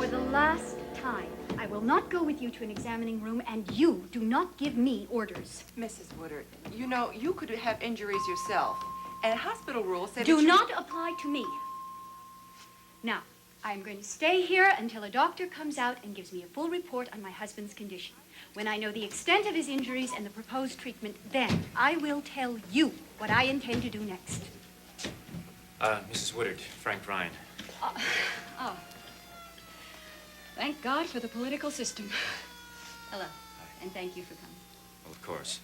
For the last time, I will not go with you to an examining room, and you do not give me orders. Mrs. Woodard, you know, you could have injuries yourself. And hospital rules say Do that you... not apply to me. Now, I'm going to stay here until a doctor comes out and gives me a full report on my husband's condition. When I know the extent of his injuries and the proposed treatment, then I will tell you what I intend to do next. Mrs. Woodard, Frank Ryan. Oh. Thank God for the political system. Hello, and thank you for coming. Well, of course.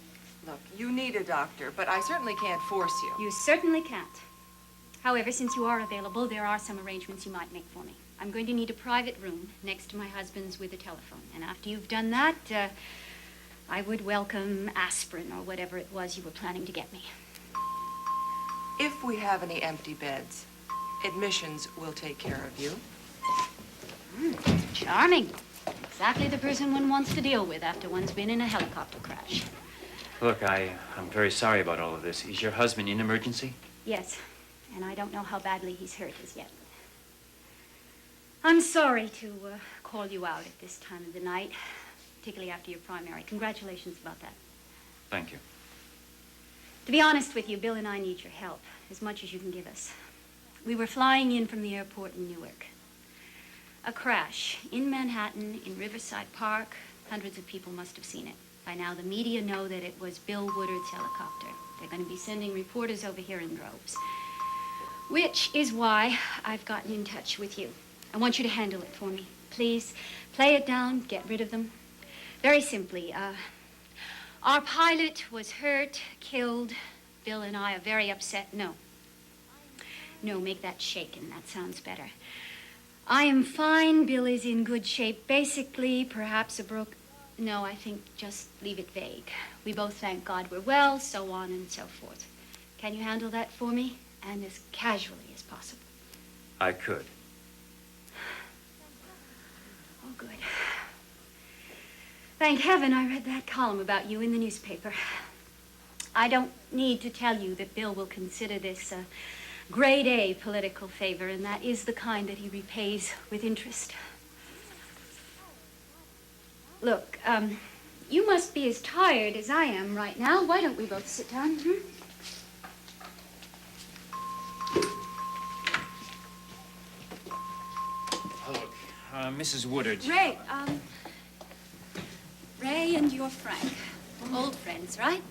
Look, you need a doctor, but I certainly can't force you. You certainly can't. However, since you are available, there are some arrangements you might make for me. I'm going to need a private room next to my husband's with a telephone. And after you've done that, I would welcome aspirin or whatever it was you were planning to get me. If we have any empty beds, admissions will take care of you. Charming. Exactly the person one wants to deal with after one's been in a helicopter crash. Look, I'm very sorry about all of this. Is your husband in emergency? Yes, and I don't know how badly he's hurt as yet. I'm sorry to call you out at this time of the night, particularly after your primary. Congratulations about that. Thank you. To be honest with you, Bill and I need your help, as much as you can give us. We were flying in from the airport in Newark. A crash in Manhattan, in Riverside Park. Hundreds of people must have seen it. By now, the media know that it was Bill Woodard's helicopter. They're going to be sending reporters over here in droves. Which is why I've gotten in touch with you. I want you to handle it for me. Please, play it down, get rid of them. Very simply, our pilot was hurt, killed. Bill and I are very upset. No, make that shaken. That sounds better. I am fine. Bill is in good shape. Basically, perhaps a broke... No, I think just leave it vague. We both thank God we're well, so on and so forth. Can you handle that for me? And as casually as possible. I could. Oh, good. Thank heaven I read that column about you in the newspaper. I don't need to tell you that Bill will consider this a grade A political favor, and that is the kind that he repays with interest. Look, you must be as tired as I am right now. Why don't we both sit down, Look, Mrs. Woodard. Ray, Ray and your Frank. Old friends, right?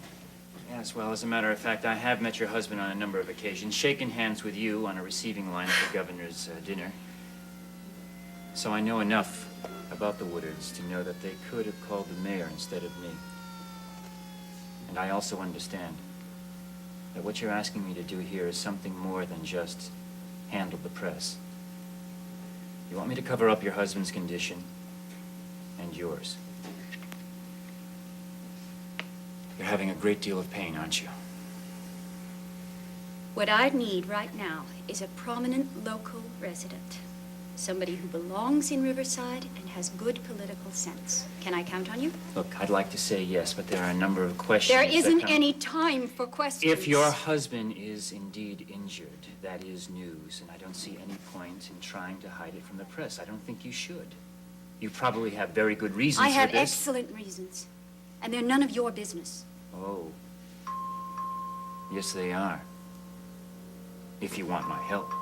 Yes, well, as a matter of fact, I have met your husband on a number of occasions, shaken hands with you on a receiving line at the governor's dinner. So I know enough about the Woodards to know that they could have called the mayor instead of me. And I also understand that what you're asking me to do here is something more than just handle the press. You want me to cover up your husband's condition and yours. You're having a great deal of pain, aren't you? What I need right now is a prominent local resident. Somebody who belongs in Riverside and has good political sense. Can I count on you? Look, I'd like to say yes, but there are a number of questions. There isn't any time for questions. If your husband is indeed injured, that is news, and I don't see any point in trying to hide it from the press. I don't think you should. You probably have very good reasons I have for this. excellent reasons, and they're none of your business. Oh. Yes, they are. If you want my help.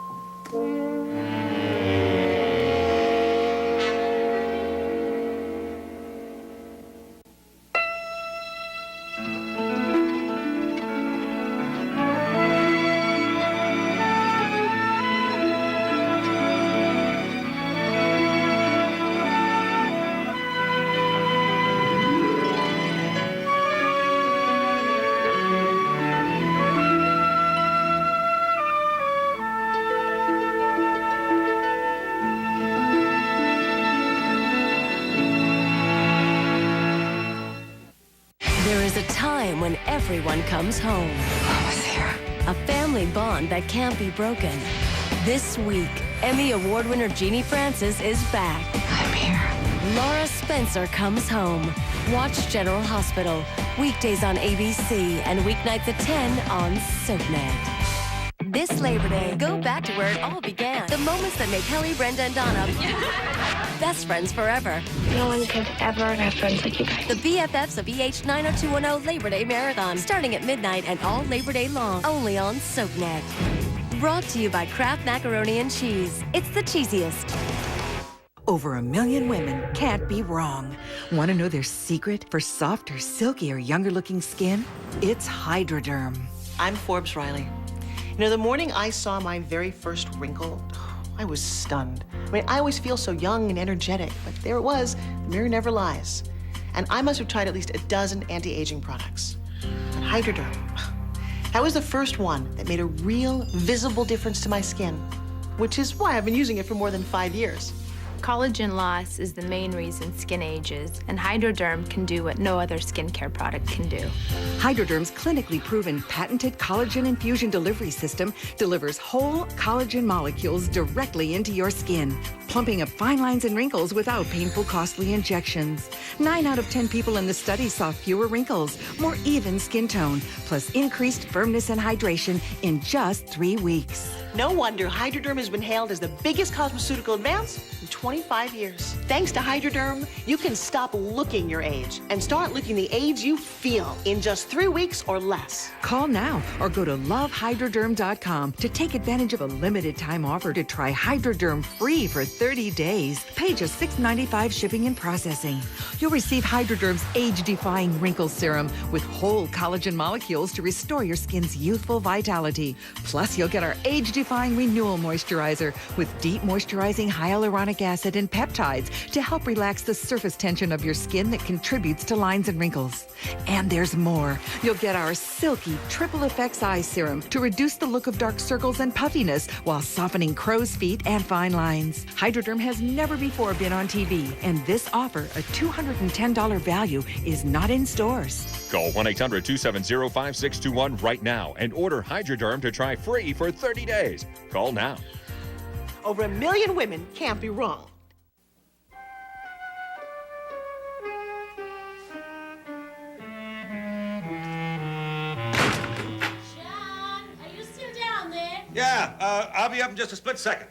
When everyone comes home. Almost there. A family bond that can't be broken. This week, Emmy Award winner Jeannie Francis is back. I'm here. Laura Spencer comes home. Watch General Hospital. Weekdays on ABC and weeknights at 10 on SoapNet. This Labor Day, go back to where it all began. The moments that make Kelly, Brenda, and Donna best friends forever. No one could ever have friends like you guys. The BFFs of EH 90210 Labor Day Marathon, starting at midnight and all Labor Day long, only on SoapNet. Brought to you by Kraft Macaroni and Cheese. It's the cheesiest. Over 1 million women can't be wrong. Want to know their secret for softer, silkier, younger-looking skin? It's Hydroderm. I'm Forbes Riley. You know, the morning I saw my very first wrinkle, I was stunned. I mean, I always feel so young and energetic, but there it was. The mirror never lies. And I must have tried at least a dozen anti-aging products. But Hydroderm, that was the first one that made a real, visible difference to my skin, which is why I've been using it for more than 5 years. Collagen loss is the main reason skin ages, and Hydroderm can do what no other skincare product can do. Hydroderm's clinically proven patented collagen infusion delivery system delivers whole collagen molecules directly into your skin, plumping up fine lines and wrinkles without painful, costly injections. 9 out of 10 people in the study saw fewer wrinkles, more even skin tone, plus increased firmness and hydration in just 3 weeks. No wonder Hydroderm has been hailed as the biggest cosmeceutical advance in 25 years. Thanks to Hydroderm, you can stop looking your age and start looking the age you feel in just 3 weeks or less. Call now or go to lovehydroderm.com to take advantage of a limited time offer to try Hydroderm free for 30 days. Pay just $6.95 shipping and processing. You'll receive Hydroderm's age-defying wrinkle serum with whole collagen molecules to restore your skin's youthful vitality. Plus, you'll get our age-defying renewal moisturizer with deep moisturizing hyaluronic acid and peptides to help relax the surface tension of your skin that contributes to lines and wrinkles. And there's more. You'll get our silky triple effects eye serum to reduce the look of dark circles and puffiness while softening crow's feet and fine lines. Hydroderm has never before been on TV, and this offer, a $210 value, is not in stores. Call 1-800-270-5621 right now and order Hydroderm to try free for 30 days. Call now. Over 1 million women can't be wrong. John, are you still down there? Yeah, I'll be up in just a split second.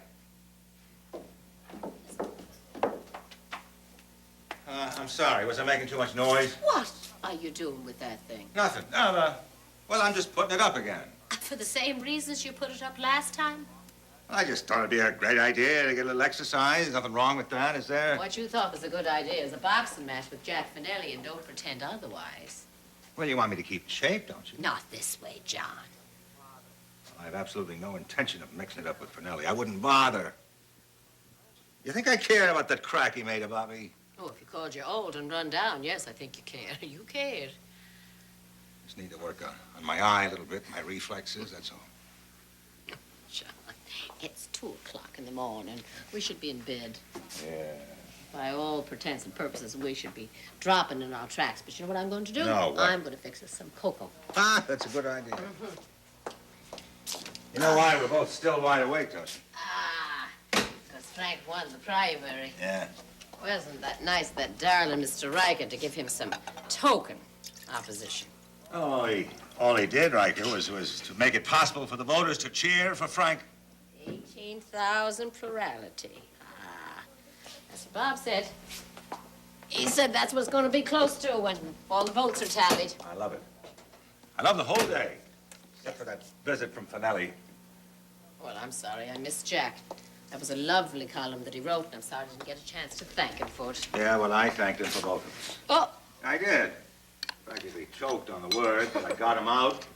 I'm sorry. Was I making too much noise? What are you doing with that thing? Nothing. Well, I'm just putting it up again. For the same reasons you put it up last time? I just thought it'd be a great idea to get a little exercise. There's nothing wrong with that, is there? What you thought was a good idea is a boxing match with Jack Finelli, and don't pretend otherwise. Well, you want me to keep in shape, don't you? Not this way, John. I have absolutely no intention of mixing it up with Finelli. I wouldn't bother. You think I cared about that crack he made about me? Oh, if you called you old and run down, yes, I think you care. You cared. Just need to work on my eye a little bit, my reflexes, that's all. John, it's 2 o'clock in the morning. We should be in bed. Yeah. By all pretents and purposes, we should be dropping in our tracks. But you know what I'm going to do? No, what? I'm going to fix us some cocoa. Ah, that's a good idea. You know why? We're both still wide awake, don't you? Ah, because Frank won the primary. Yeah. Wasn't that nice, that darling Mr. Riker, to give him some token opposition? Oh, all he did, Riker, was to make it possible for the voters to cheer for Frank. 18,000 plurality. Ah, that's what Bob said. He said that's what's going to be close to when all the votes are tallied. I love it. I love the whole day, except for that visit from Finelli. Well, I'm sorry, I missed Jack. That was a lovely column that he wrote, and I'm sorry I didn't get a chance to thank him for it. Yeah, well, I thanked him for both of us. Oh! I did. Practically choked on the word, but I got him out.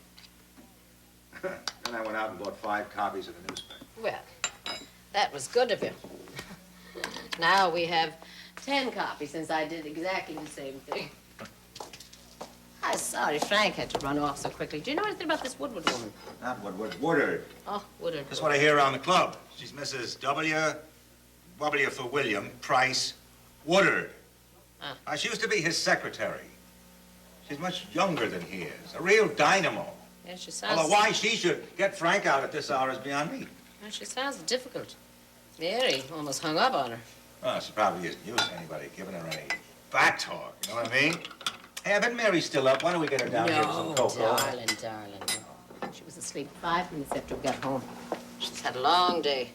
Then I went out and bought 5 copies of the newspaper. Well, that was good of you. Now we have 10 copies, since I did exactly the same thing. I'm sorry Frank had to run off so quickly. Do you know anything about this Woodward woman? Not Woodward, Woodard. Oh, Woodard. That's what I hear around the club. She's Mrs. W for William, Price, Woodard. She used to be his secretary. She's much younger than he is, a real dynamo. Yeah, she sounds... Although why she should get Frank out at this hour is beyond me. Well, she sounds difficult. Mary almost hung up on her. Well, she probably isn't used to anybody giving her any back talk, you know what I mean? Hey, I bet Mary's still up. Why don't we get her down here for some cocoa? Darling, darling. No. She was asleep 5 minutes after we got home. She's had a long day.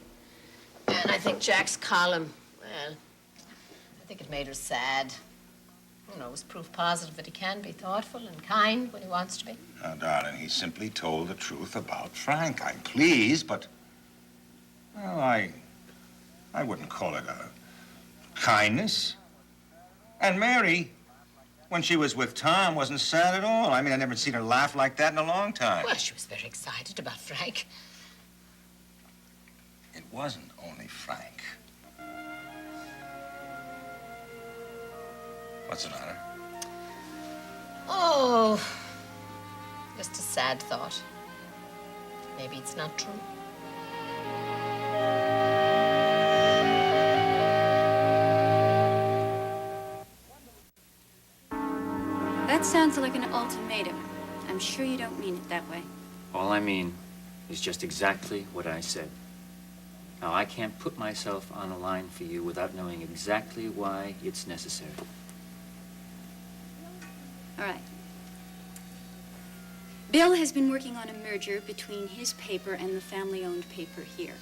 And I think Jack's column, well, I think it made her sad. You know, it was proof positive that he can be thoughtful and kind when he wants to be. Now, darling, he simply told the truth about Frank. I'm pleased, but, well, I wouldn't call it a kindness. And Mary, when she was with Tom, wasn't sad at all. I mean, I never seen her laugh like that in a long time. Well, she was very excited about Frank. It wasn't only Frank. What's the matter? Oh, just a sad thought. Maybe it's not true. That sounds like an ultimatum. I'm sure you don't mean it that way. All I mean is just exactly what I said. Now, I can't put myself on a line for you without knowing exactly why it's necessary. All right. Bill has been working on a merger between his paper and the family-owned paper here.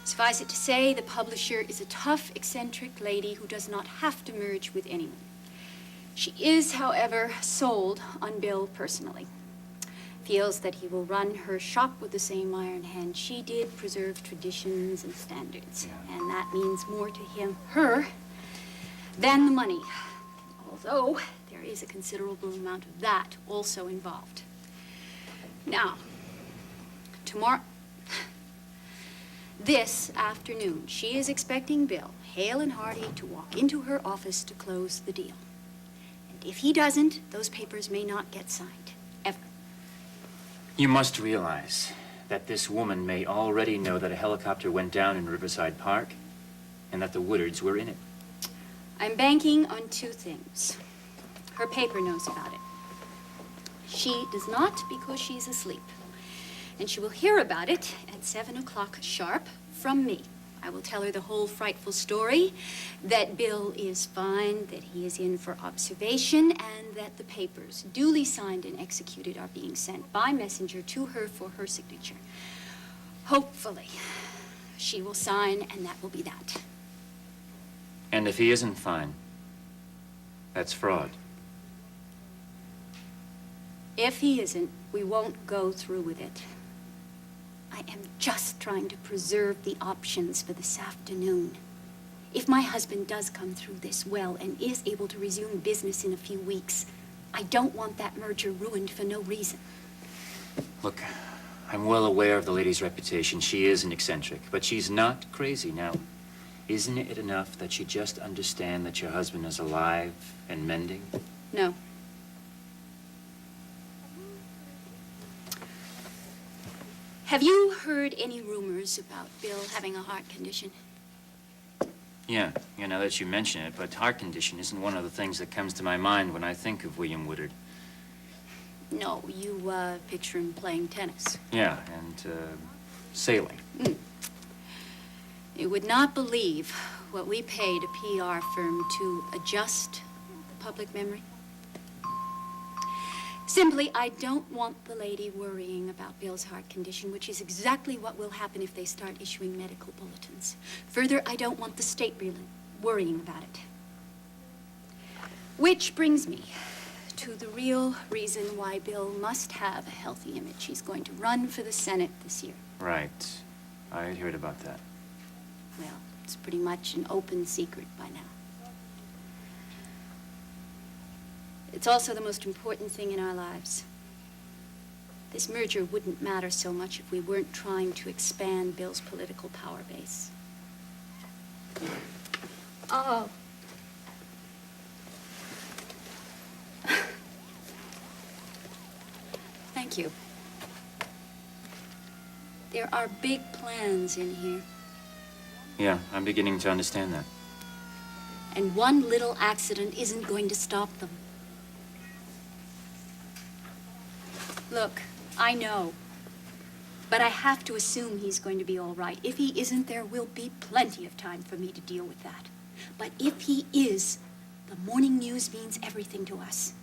Suffice it to say, the publisher is a tough, eccentric lady who does not have to merge with anyone. She is, however, sold on Bill personally. Feels that he will run her shop with the same iron hand she did, preserve traditions and standards. Yeah. And that means more to her, than the money. Although, there is a considerable amount of that also involved. Now, this afternoon, she is expecting Bill, hale and hearty, to walk into her office to close the deal. And if he doesn't, those papers may not get signed, ever. You must realize that this woman may already know that a helicopter went down in Riverside Park and that the Woodards were in it. I'm banking on two things. Her paper knows about it. She does not because she's asleep. And she will hear about it at 7 o'clock sharp from me. I will tell her the whole frightful story, that Bill is fine, that he is in for observation, and that the papers, duly signed and executed, are being sent by messenger to her for her signature. Hopefully, she will sign, and that will be that. And if he isn't fine, that's fraud. If he isn't, we won't go through with it. I am just trying to preserve the options for this afternoon. If my husband does come through this well and is able to resume business in a few weeks, I don't want that merger ruined for no reason. Look, I'm well aware of the lady's reputation. She is an eccentric, but she's not crazy. Now, isn't it enough that you just understand that your husband is alive and mending? No. Have you heard any rumors about Bill having a heart condition? Yeah, now that you mention it, but heart condition isn't one of the things that comes to my mind when I think of William Woodard. No, you picture him playing tennis. Yeah, and sailing. You would not believe what we paid a PR firm to adjust the public memory. Simply, I don't want the lady worrying about Bill's heart condition, which is exactly what will happen if they start issuing medical bulletins. Further, I don't want the state worrying about it. Which brings me to the real reason why Bill must have a healthy image. He's going to run for the Senate this year. Right. I heard about that. Well, it's pretty much an open secret by now. It's also the most important thing in our lives. This merger wouldn't matter so much if we weren't trying to expand Bill's political power base. Oh. Thank you. There are big plans in here. Yeah, I'm beginning to understand that. And one little accident isn't going to stop them. Look, I know. But I have to assume he's going to be all right. If he isn't, there will be plenty of time for me to deal with that. But if he is, the morning news means everything to us.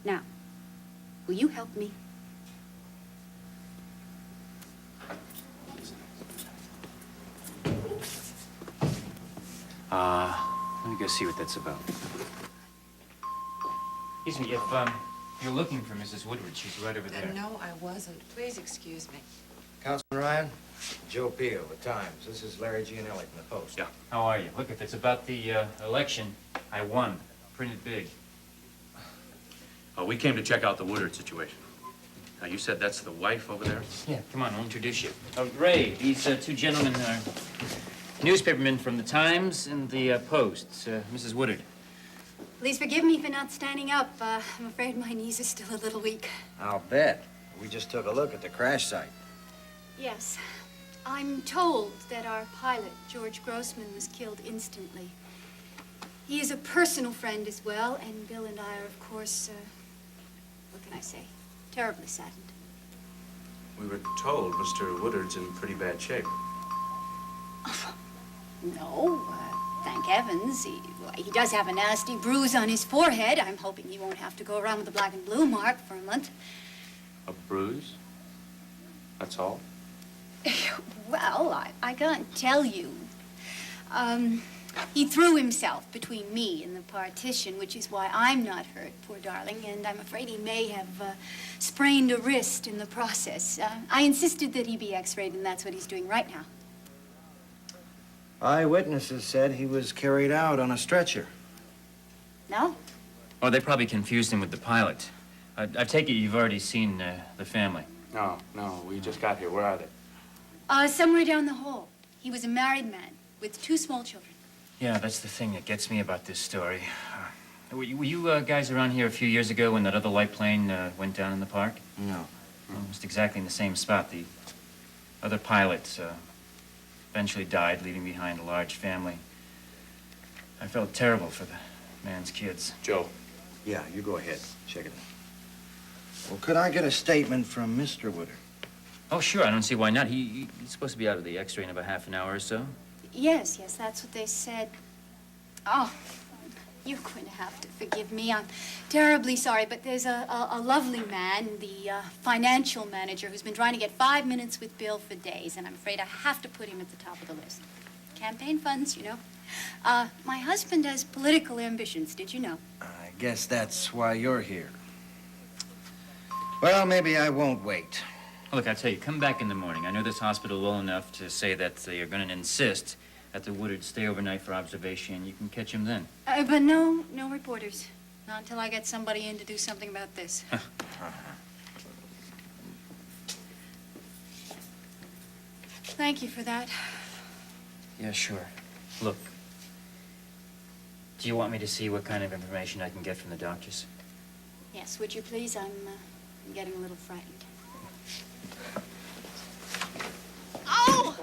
Now, will you help me? Let me go see what that's about. Excuse me, if you're looking for Mrs. Woodward, she's right over there. No, I wasn't. Please excuse me. Councilman Ryan, Joe Peel, The Times. This is Larry Gianelli from the Post. Yeah. How are you? Look, if it's about the election, I won. Printed big. We came to check out the Woodard situation. Now, you said that's the wife over there? Yeah, come on, I'll introduce you. Ray, these two gentlemen are newspapermen from the Times and the Post. Mrs. Woodard. Please forgive me for not standing up. I'm afraid my knees are still a little weak. I'll bet. We just took a look at the crash site. Yes. I'm told that our pilot, George Grossman, was killed instantly. He is a personal friend as well, and Bill and I are, of course, what can I say, terribly saddened. We were told Mr. Woodard's in pretty bad shape. No, thank heavens. He does have a nasty bruise on his forehead. I'm hoping he won't have to go around with a black and blue mark for a month. A bruise? That's all? Well, I can't tell you. He threw himself between me and the partition, which is why I'm not hurt, poor darling, and I'm afraid he may have sprained a wrist in the process. I insisted that he be x-rayed, and that's what he's doing right now. Eyewitnesses said he was carried out on a stretcher. No? Oh, they probably confused him with the pilot. I take it you've already seen the family. No, we just got here. Where are they? Somewhere down the hall. He was a married man with 2 small children. Yeah, that's the thing that gets me about this story. Were you guys around here a few years ago when that other light plane went down in the park? No. Almost exactly in the same spot. The other pilot eventually died, leaving behind a large family. I felt terrible for the man's kids. Joe. Yeah, you go ahead. Check it out. Well, could I get a statement from Mr. Woodard? Oh, sure. I don't see why not. He's supposed to be out of the x-ray in about half an hour or so. Yes, that's what they said. Oh, you're going to have to forgive me. I'm terribly sorry, but there's a lovely man, the financial manager, who's been trying to get 5 minutes with Bill for days, and I'm afraid I have to put him at the top of the list. Campaign funds, you know. My husband has political ambitions, did you know? I guess that's why you're here. Well, maybe I won't wait. Look, I tell you, come back in the morning. I know this hospital well enough to say that they're going to insist that the Woodards stay overnight for observation. You can catch him then. But no reporters. Not until I get somebody in to do something about this. Thank you for that. Yeah, sure. Look, do you want me to see what kind of information I can get from the doctors? Yes, would you please? I'm getting a little frightened. Oh!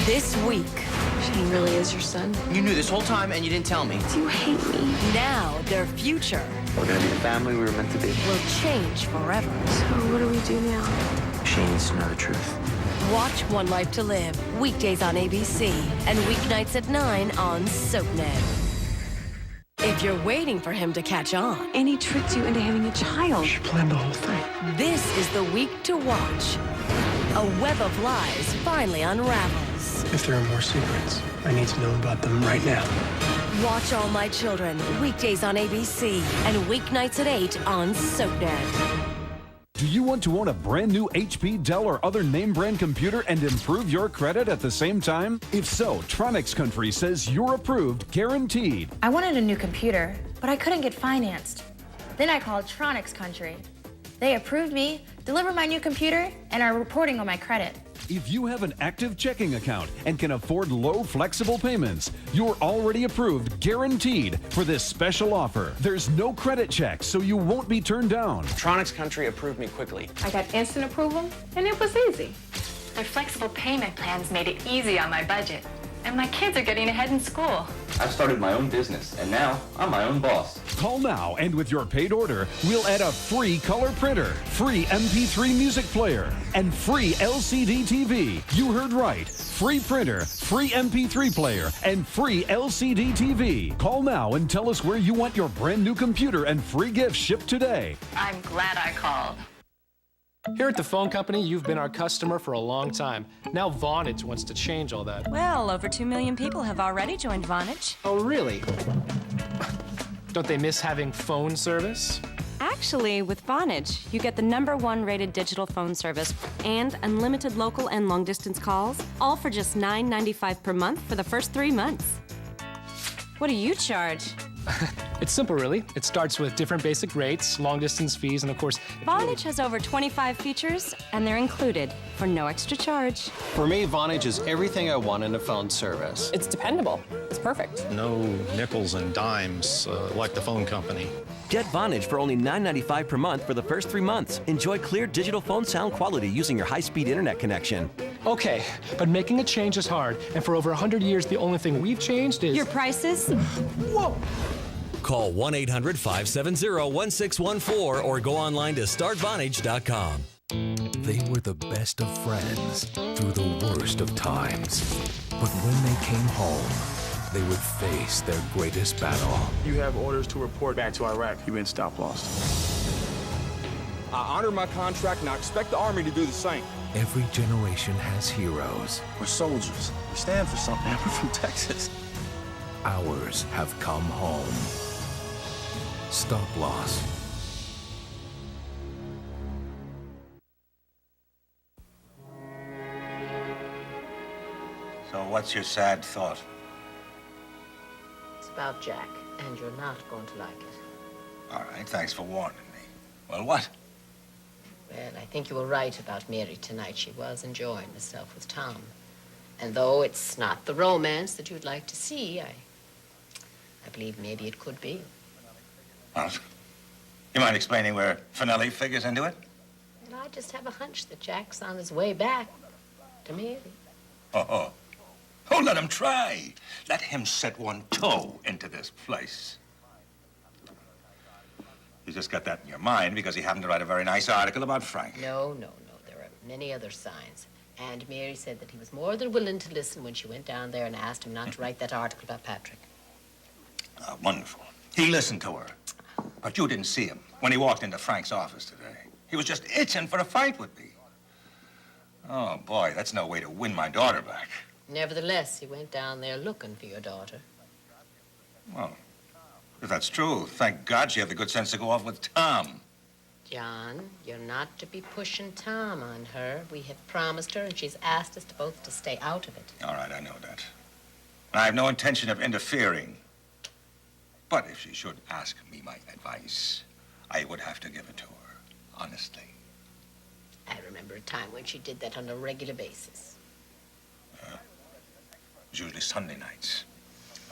This week. Shane really is your son? You knew this whole time and you didn't tell me. Do you hate me? Now their future We're gonna be the family we were meant to be. will change forever. So what do we do now? Shane needs to know the truth. Watch One Life to Live, weekdays on ABC and weeknights at 9 on SoapNet. If you're waiting for him to catch on. And he tricked you into having a child. She planned the whole thing. This is the week to watch. A web of lies finally unravels. If there are more secrets, I need to know about them right now. Watch All My Children, weekdays on ABC and weeknights at 8 on SoapNet. Do you want to own a brand new HP, Dell, or other name brand computer and improve your credit at the same time? If so, Tronics Country says you're approved, guaranteed. I wanted a new computer, but I couldn't get financed. Then I called Tronics Country. They approved me, delivered my new computer, and are reporting on my credit. If you have an active checking account and can afford low, flexible payments, you're already approved, guaranteed, for this special offer. There's no credit check, so you won't be turned down. Tronics Country approved me quickly. I got instant approval, and it was easy. Their flexible payment plans made it easy on my budget. And my kids are getting ahead in school. I've started my own business, and now I'm my own boss. Call now, and with your paid order, we'll add a free color printer, free MP3 music player, and free LCD TV. You heard right. Free printer, free MP3 player, and free LCD TV. Call now and tell us where you want your brand new computer and free gifts shipped today. I'm glad I called. Here at the phone company, you've been our customer for a long time. Now Vonage wants to change all that. Well, over 2 million people have already joined Vonage. Oh, really? Don't they miss having phone service? Actually, with Vonage, you get the #1 rated digital phone service and unlimited local and long-distance calls, all for just $9.95 per month for the first 3 months. What do you charge? It's simple, really. It starts with different basic rates, long-distance fees, and of course... Vonage has over 25 features, and they're included for no extra charge. For me, Vonage is everything I want in a phone service. It's dependable. It's perfect. No nickels and dimes like the phone company. Get Vonage for only $9.95 per month for the first 3 months. Enjoy clear digital phone sound quality using your high-speed internet connection. Okay, but making a change is hard, and for over 100 years, the only thing we've changed is... Your prices? Whoa! Call 1-800-570-1614 or go online to startvonage.com. They were the best of friends through the worst of times. But when they came home, they would face their greatest battle. You have orders to report back to Iraq. You've been stop lost. I honor my contract and I expect the Army to do the same. Every generation has heroes. We're soldiers. We stand for something. We're from Texas. Ours have come home. Stop loss. So what's your sad thought? It's about Jack, and you're not going to like it. All right, thanks for warning me. Well, what? Well, I think you were right about Mary tonight. She was enjoying herself with Tom. And though it's not the romance that you'd like to see, I believe maybe it could be. Well, you mind explaining where Finelli figures into it? And I just have a hunch that Jack's on his way back to Mary. Oh, let him try. Let him set one toe into this place. You just got that in your mind because he happened to write a very nice article about Frank. No. There are many other signs. And Mary said that he was more than willing to listen when she went down there and asked him not to write that article about Patrick. Wonderful. He listened to her. But you didn't see him when he walked into Frank's office today. He was just itching for a fight with me. Oh, boy, that's no way to win my daughter back. Nevertheless, he went down there looking for your daughter. Well, if that's true, thank God she had the good sense to go off with Tom. John, you're not to be pushing Tom on her. We have promised her, and she's asked us both to stay out of it. All right, I know that. I have no intention of interfering. But if she should ask me my advice, I would have to give it to her, honestly. I remember a time when she did that on a regular basis. It was usually Sunday nights.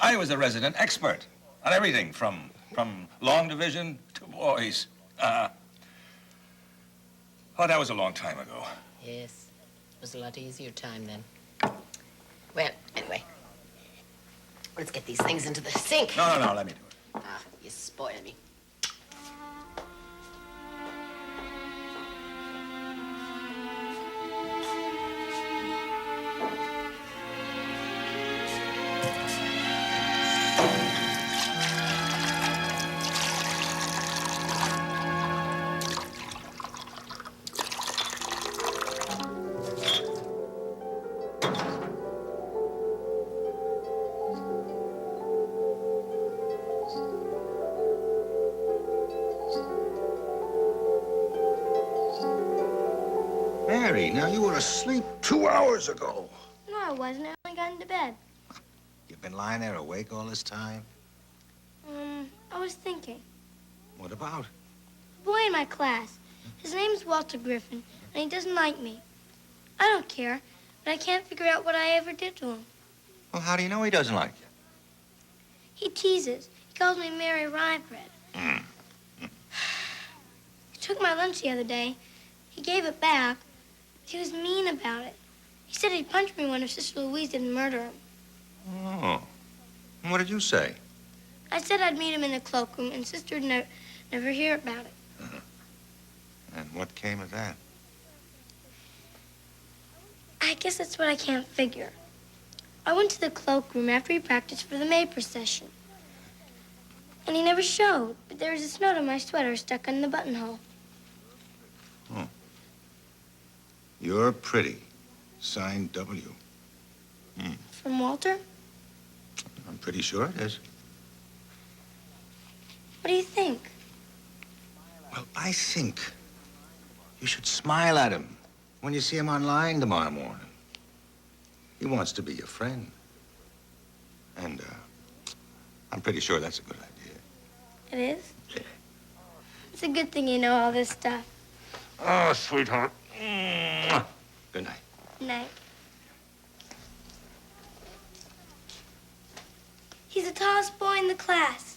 I was a resident expert on everything from long division to boys. Oh, that was a long time ago. Yes, it was a lot easier time then. Well, anyway, let's get these things into the sink. No, let me do it. Ah, you spoil me. Mary, now you were asleep 2 hours ago. No, I wasn't. I only got into bed. You've been lying there awake all this time? I was thinking. What about? A boy in my class. His name's Walter Griffin, and he doesn't like me. I don't care, but I can't figure out what I ever did to him. Well, how do you know he doesn't like you? He teases. He calls me Mary Rye Bread. He took my lunch the other day. He gave it back. He was mean about it. He said he'd punch me one if Sister Louise didn't murder him. Oh. And what did you say? I said I'd meet him in the cloakroom, and Sister'd never hear about it. And what came of that? I guess that's what I can't figure. I went to the cloakroom after he practiced for the May procession. And he never showed, but there was this note on my sweater stuck in the buttonhole. You're pretty. Signed W. From Walter? I'm pretty sure it is. What do you think? Well, I think you should smile at him when you see him online tomorrow morning. He wants to be your friend. And, I'm pretty sure that's a good idea. It is? It's a good thing you know all this stuff. Oh, sweetheart. Good night. Night. He's the tallest boy in the class.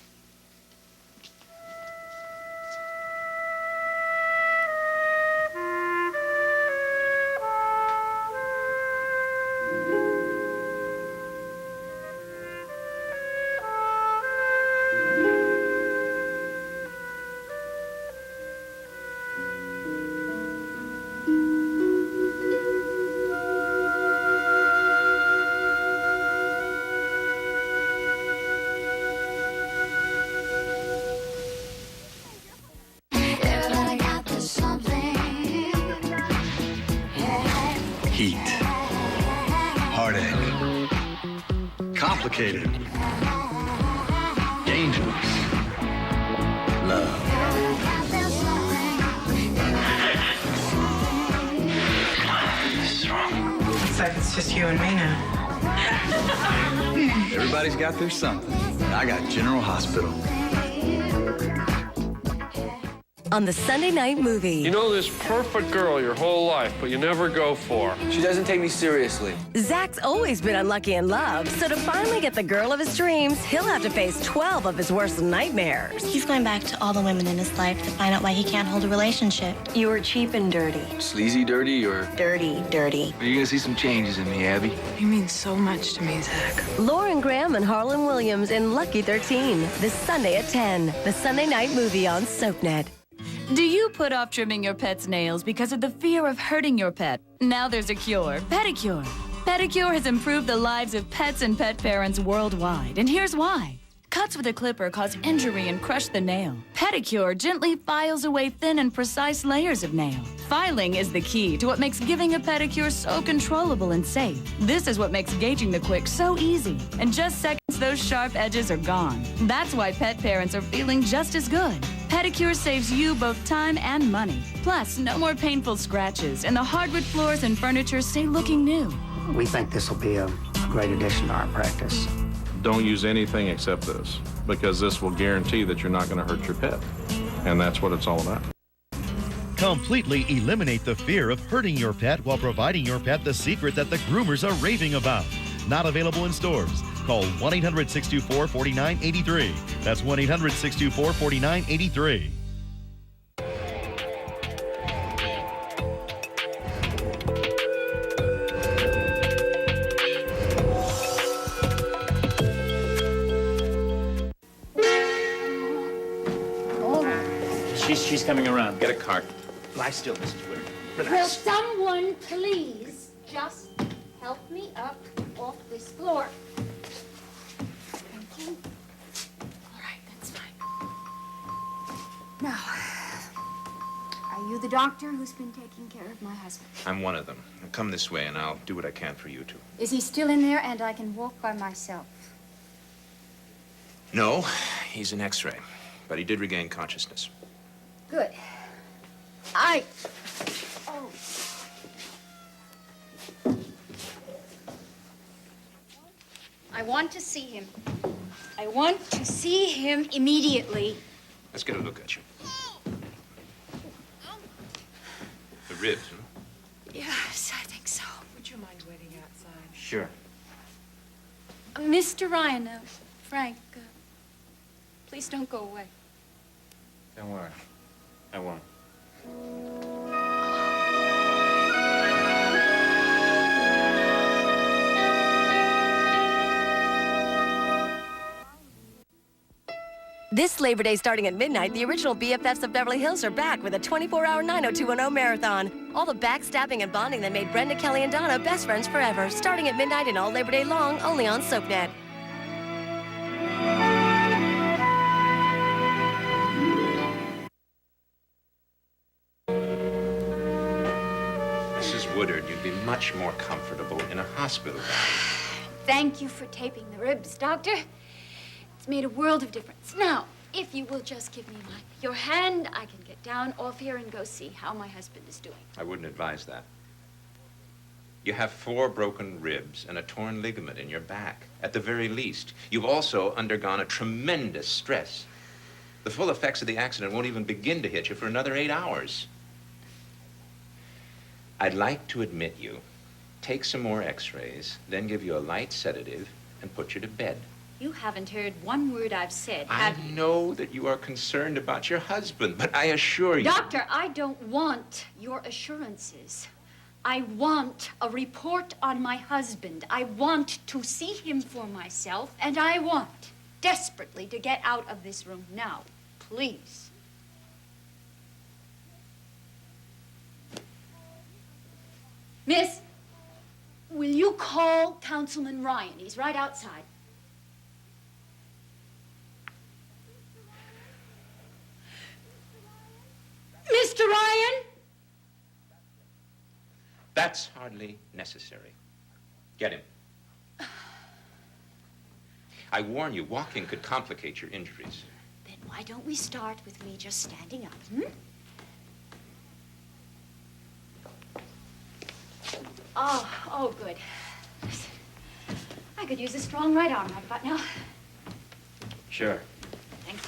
Heat. Heartache. Complicated. Dangerous. Love. Looks like it's just you and me now. Everybody's got their something. I got General Hospital. On the Sunday night movie. You know this perfect girl your whole life, but you never go for her. She doesn't take me seriously. Zach's always been unlucky in love, so to finally get the girl of his dreams, he'll have to face 12 of his worst nightmares. He's going back to all the women in his life to find out why he can't hold a relationship. You were cheap and dirty. Sleazy dirty or? Dirty. You're gonna see some changes in me, Abby. You mean so much to me, Zach. Lauren Graham and Harlan Williams in Lucky 13, this Sunday at 10. The Sunday night movie on SoapNet. Do you put off trimming your pet's nails because of the fear of hurting your pet? Now there's a cure, Pedicure. Pedicure has improved the lives of pets and pet parents worldwide, and here's why. Cuts with a clipper cause injury and crush the nail. Pedicure gently files away thin and precise layers of nail. Filing is the key to what makes giving a pedicure so controllable and safe. This is what makes gauging the quick so easy. In just seconds, those sharp edges are gone. That's why pet parents are feeling just as good. Pedicure saves you both time and money. Plus, no more painful scratches, and the hardwood floors and furniture stay looking new. We think this will be a great addition to our practice. Don't use anything except this, because this will guarantee that you're not going to hurt your pet. And that's what it's all about. Completely eliminate the fear of hurting your pet while providing your pet the secret that the groomers are raving about. Not available in stores. Call 1-800-624-4983. That's 1-800-624-4983. She's coming around. Get a cart. Lie still, Mrs. Witter. Will Relax. someone please just help me up off this floor? Thank you. All right, that's fine. Now, are you the doctor who's been taking care of my husband? I'm one of them. Come this way, and I'll do what I can for you two. Is he still in there and I can walk by myself? No, he's an X-ray, but he did regain consciousness. Good. Oh. I want to see him. I want to see him immediately. Let's get a look at you. The ribs, huh? Yes, I think so. Would you mind waiting outside? Sure. Mr. Ryan, Frank, please don't go away. Don't worry. I won't. This Labor Day starting at midnight, the original BFFs of Beverly Hills are back with a 24-hour 90210 marathon. All the backstabbing and bonding that made Brenda, Kelly, and Donna best friends forever, starting at midnight and all Labor Day long, only on SoapNet. Mrs. Woodard, you'd be much more comfortable in a hospital. Thank you for taping the ribs, Doctor. It's made a world of difference. Now, if you will just give me your hand, I can get down off here and go see how my husband is doing. I wouldn't advise that. You have 4 broken ribs and a torn ligament in your back, at the very least. You've also undergone a tremendous stress. The full effects of the accident won't even begin to hit you for another 8 hours. I'd like to admit you, take some more x-rays, then give you a light sedative and put you to bed. You haven't heard one word I've said, I have you? know that you are concerned about your husband, but I assure you... Doctor, I don't want your assurances. I want a report on my husband. I want to see him for myself, and I want desperately to get out of this room now. Please. Miss, will you call Councilman Ryan? He's right outside. Mr. Ryan? That's hardly necessary. Get him. I warn you, walking could complicate your injuries. Then why don't we start with me just standing up, Oh, good. I could use a strong right arm right about now. Sure. Thank you.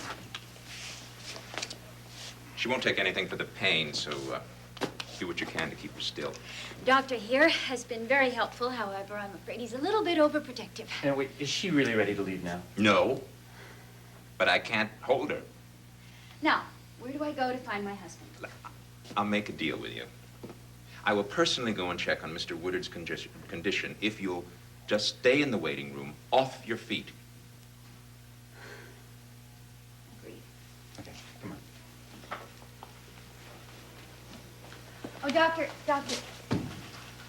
She won't take anything for the pain, so do what you can to keep her still. Doctor here has been very helpful. However, I'm afraid he's a little bit overprotective. Now, wait, is she really ready to leave now? No, but I can't hold her. Now, where do I go to find my husband? I'll make a deal with you. I will personally go and check on Mr. Woodard's condition if you'll just stay in the waiting room, off your feet. Agreed. Okay, come on. Oh, Doctor,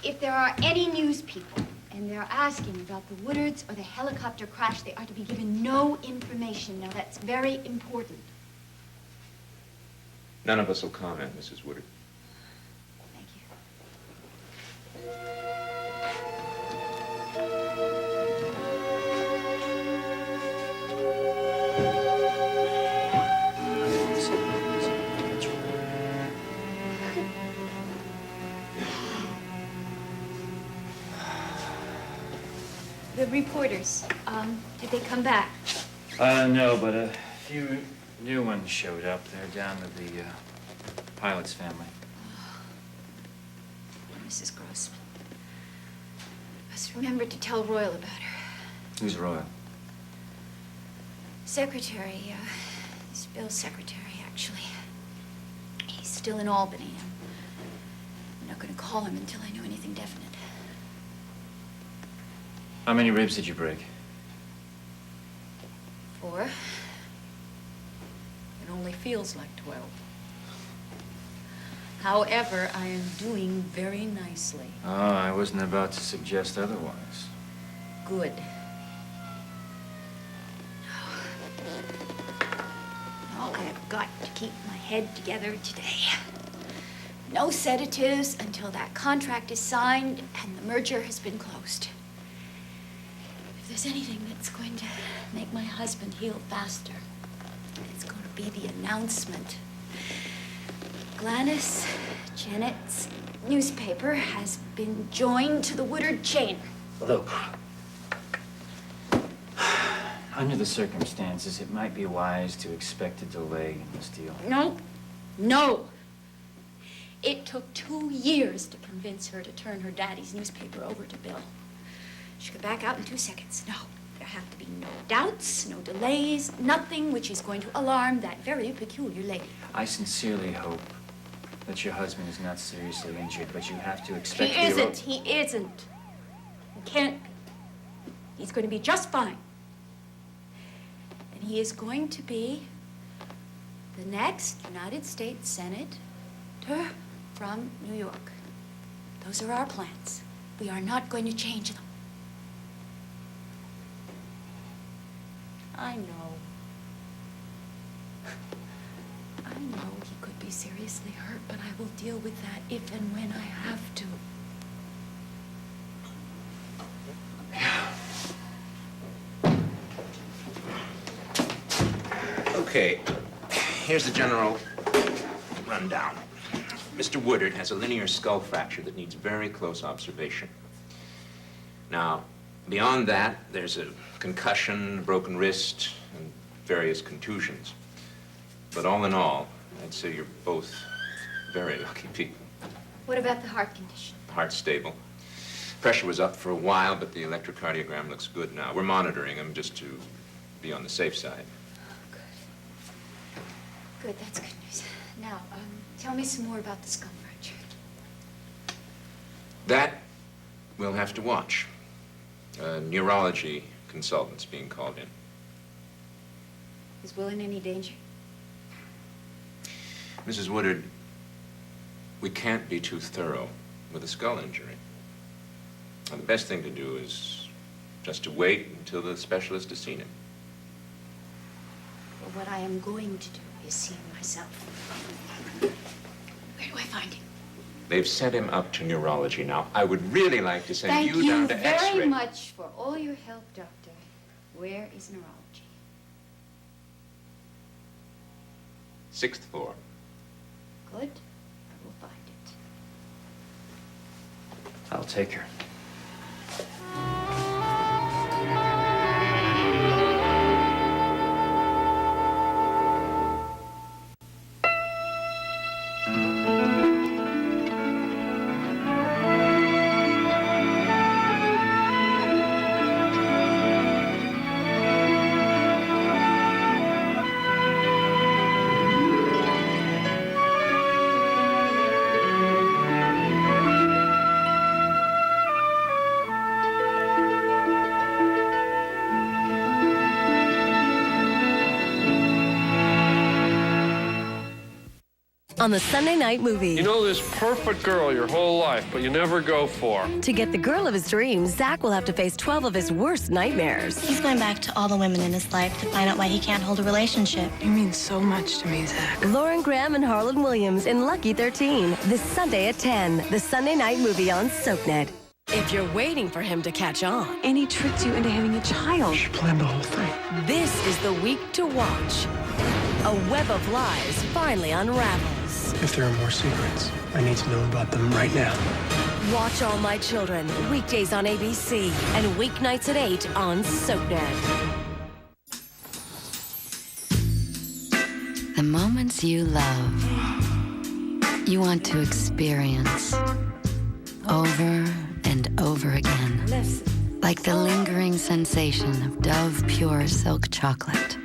if there are any news people and they're asking about the Woodards or the helicopter crash, they are to be given no information. Now, that's very important. None of us will comment, Mrs. Woodard. Thank you. The reporters, did they come back? No, but a few new ones showed up. They're down with the pilot's family. Mrs. Grossman. Must remember to tell Royal about her. Who's Royal? Secretary, he's Bill's secretary, actually. He's still in Albany. I'm not going to call him until I know anything definite. How many ribs did you break? 4. It only feels like 12. However, I am doing very nicely. Oh, I wasn't about to suggest otherwise. Good. No, I have got to keep my head together today. No sedatives until that contract is signed and the merger has been closed. If there's anything that's going to make my husband heal faster, it's going to be the announcement. Gladys Janet's newspaper has been joined to the Woodard chain. Look, under the circumstances, it might be wise to expect a delay in this deal. No. It took 2 years to convince her to turn her daddy's newspaper over to Bill. She could back out in 2 seconds. No, there have to be no doubts, no delays, nothing which is going to alarm that very peculiar lady. I sincerely hope that your husband is not seriously injured, but you have to expect... He isn't. He can't be. He's going to be just fine. And he is going to be the next United States Senator from New York. Those are our plans. We are not going to change them. I know. I know he could be seriously hurt, but I will deal with that if and when I have to. Okay, here's the general rundown. Mr. Woodard has a linear skull fracture that needs very close observation. Now, beyond that, there's a concussion, broken wrist, and various contusions. But all in all, I'd say you're both very lucky people. What about the heart condition? The heart's stable. Pressure was up for a while, but the electrocardiogram looks good now. We're monitoring him just to be on the safe side. Good, that's good news. Now, tell me some more about the skull fracture. That we'll have to watch. A neurology consultant's being called in. Is Will in any danger? Mrs. Woodard, we can't be too thorough with a skull injury. Now, the best thing to do is just to wait until the specialist has seen him. Well, what I am going to do is see him myself. Where do I find him? They've sent him up to neurology now. I would really like to send you down to X-ray. Thank you very much for all your help, Doctor. Where is neurology? 6th floor. Good. I will find it. I'll take her. On the Sunday night movie. You know this perfect girl your whole life, but you never go for. To get the girl of his dreams, Zach will have to face 12 of his worst nightmares. He's going back to all the women in his life to find out why he can't hold a relationship. You mean so much to me, Zach. Lauren Graham and Harlan Williams in Lucky 13, this Sunday at 10. The Sunday night movie on SoapNet. If you're waiting for him to catch on. And he tricked you into having a child. She planned the whole thing. This is the week to watch. A web of lies finally unravels. If there are more secrets, I need to know about them right now. Watch All My Children, weekdays on ABC and weeknights at 8 on SoapNet. The moments you love, you want to experience over and over again. Like the lingering sensation of Dove Pure Silk Chocolate.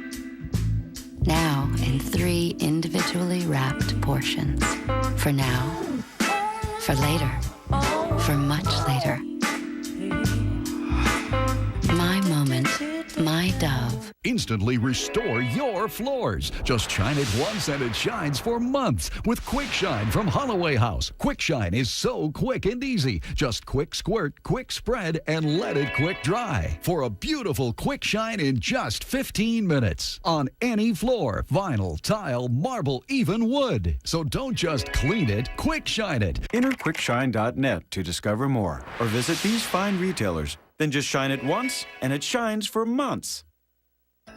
Now in 3 individually wrapped portions. For now, for later, for much later. My moment, my Dove. Instantly restore your floors. Just shine it once and it shines for months with Quick Shine from Holloway House. Quick Shine is so quick and easy. Just quick squirt, quick spread, and let it quick dry. For a beautiful quick shine in just 15 minutes. On any floor, vinyl, tile, marble, even wood. So don't just clean it, quick shine it. Enter quickshine.net to discover more. Or visit these fine retailers. Then just shine it once, and it shines for months.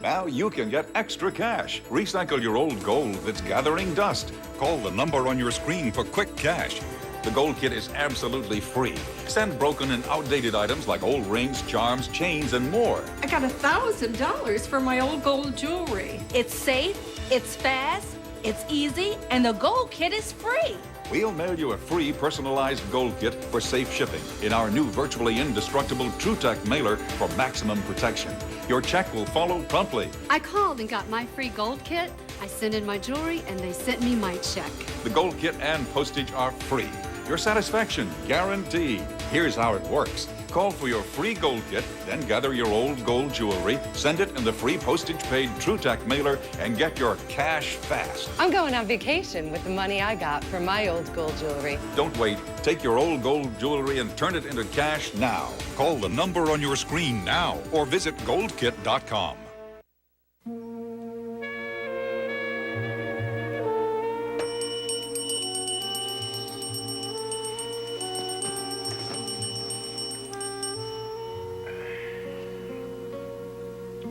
Now you can get extra cash. Recycle your old gold that's gathering dust. Call the number on your screen for quick cash. The Gold Kit is absolutely free. Send broken and outdated items like old rings, charms, chains, and more. I got $1,000 for my old gold jewelry. It's safe, it's fast, it's easy, and the Gold Kit is free. We'll mail you a free personalized Gold Kit for safe shipping in our new virtually indestructible TrueTech mailer for maximum protection. Your check will follow promptly. I called and got my free Gold Kit. I sent in my jewelry, and they sent me my check. The Gold Kit and postage are free. Your satisfaction guaranteed. Here's how it works. Call for your free Gold Kit, then gather your old gold jewelry, send it in the free postage-paid TrueTech mailer, and get your cash fast. I'm going on vacation with the money I got from my old gold jewelry. Don't wait. Take your old gold jewelry and turn it into cash now. Call the number on your screen now or visit goldkit.com.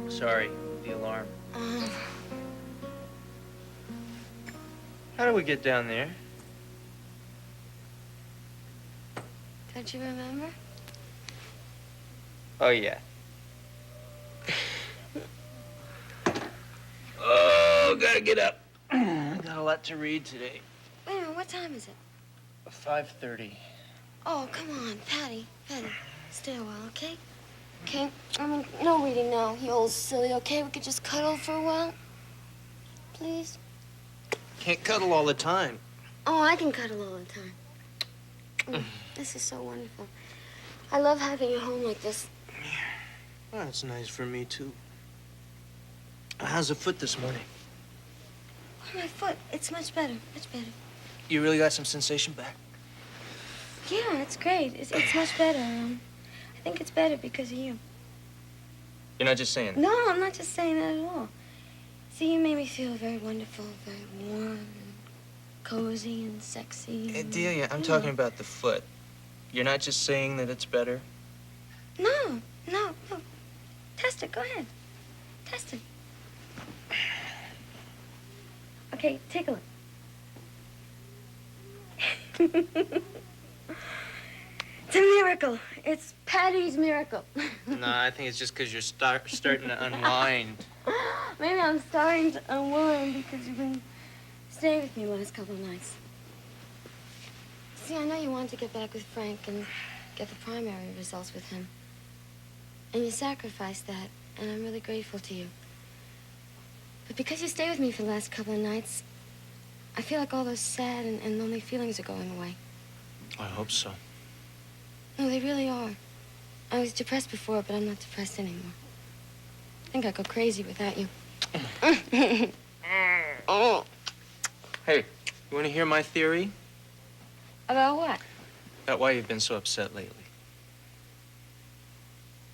Sorry, the alarm. How do we get down there? Don't you remember? Oh, yeah. Oh, gotta get up. Got a lot to read today. Wait a minute, what time is it? 5:30. Oh, come on, Patty. Stay a while, okay? Okay? I mean, no reading now, you old silly, okay? We could just cuddle for a while. Please? Can't cuddle all the time. Oh, I can cuddle all the time. This is so wonderful. I love having you home like this. Well, that's nice for me, too. How's the foot this morning? Oh, my foot. It's much better, much better. You really got some sensation back? Yeah, it's great. It's much better. I think it's better because of you. You're not just saying that? No, I'm not just saying that at all. See, you made me feel very wonderful, very warm, and cozy, and sexy. Hey, Delia, I'm talking about the foot. You're not just saying that it's better? No. Test it. Go ahead. Test it. Okay, take a look. It's a miracle. It's Patty's miracle. No, I think it's just because you're starting to unwind. Maybe I'm starting to unwind because you've been staying with me the last couple of nights. See, I know you wanted to get back with Frank and get the primary results with him. And you sacrificed that, and I'm really grateful to you. But because you stayed with me for the last couple of nights, I feel like all those sad and lonely feelings are going away. I hope so. No, they really are. I was depressed before, but I'm not depressed anymore. I think I'd go crazy without you. Hey, you want to hear my theory? About what? About why you've been so upset lately.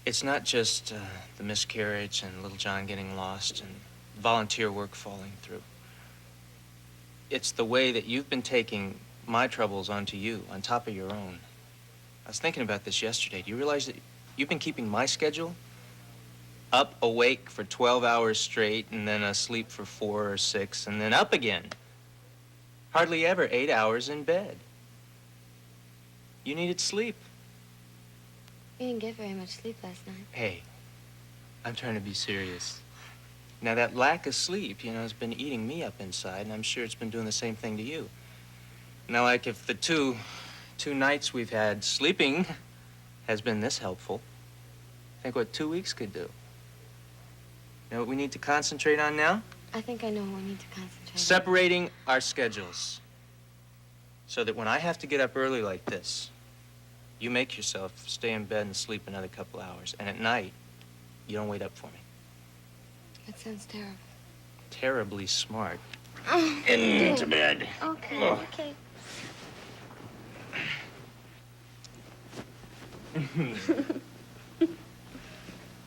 It's not just the miscarriage and little John getting lost and volunteer work falling through. It's the way that you've been taking my troubles onto you, on top of your own. I was thinking about this yesterday. Do you realize that you've been keeping my schedule up, awake for 12 hours straight, and then asleep for 4 or 6, and then up again? Hardly ever 8 hours in bed. You needed sleep. You didn't get very much sleep last night. Hey, I'm trying to be serious. Now, that lack of sleep, has been eating me up inside, and I'm sure it's been doing the same thing to you. Now, like, if the two nights we've had sleeping has been this helpful, think what 2 weeks could do. You know what we need to concentrate on now? I think I know what we need to concentrate on. Separating our schedules. So that when I have to get up early like this, you make yourself stay in bed and sleep another couple hours. And at night, you don't wait up for me. That sounds terrible. Terribly smart. Oh, Into bed. Okay, okay.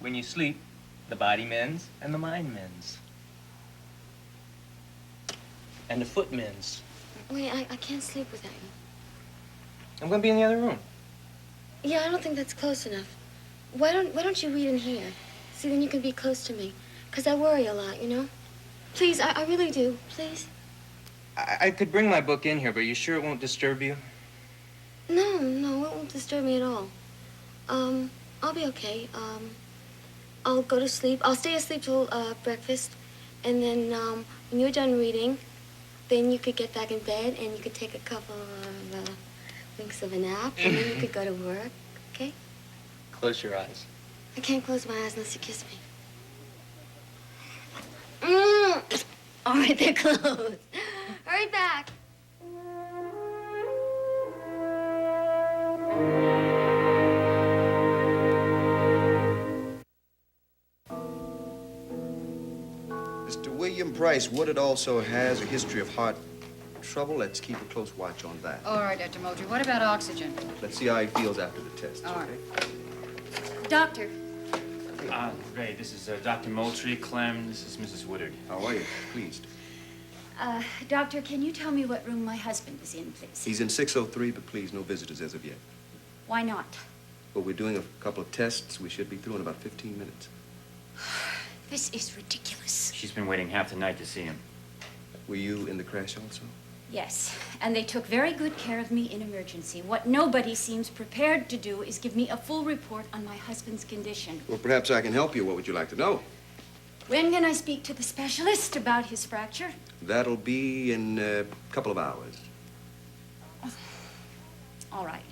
When you sleep, the body mends and the mind mends. And the foot mends. Wait, I can't sleep without you. I'm gonna be in the other room. Yeah, I don't think that's close enough. Why don't you read in here? See, then you can be close to me. 'Cause I worry a lot, Please, I really do. Please. I could bring my book in here, but you sure it won't disturb you? No, it won't disturb me at all. I'll be okay. I'll go to sleep. I'll stay asleep till breakfast. And then when you're done reading, then you could get back in bed and you could take a couple of winks of a nap. And then you could go to work, okay? Close your eyes. I can't close my eyes unless you kiss me. All right, they're closed. Hurry back. Mr. William Price Woodard also has a history of heart trouble. Let's keep a close watch on that. All right, Dr. Moultrie. What about oxygen? Let's see how he feels after the test. All right. Doctor. Ray, this is Dr. Moultrie. Clem, this is Mrs. Woodard. How are you? Pleased. Doctor, can you tell me what room my husband is in, please? He's in 603, but please, no visitors as of yet. Why not? Well, we're doing a couple of tests. We should be through in about 15 minutes. This is ridiculous. She's been waiting half the night to see him. Were you in the crash also? Yes, and they took very good care of me in emergency. What nobody seems prepared to do is give me a full report on my husband's condition. Well, perhaps I can help you. What would you like to know? When can I speak to the specialist about his fracture? That'll be in a couple of hours. All right.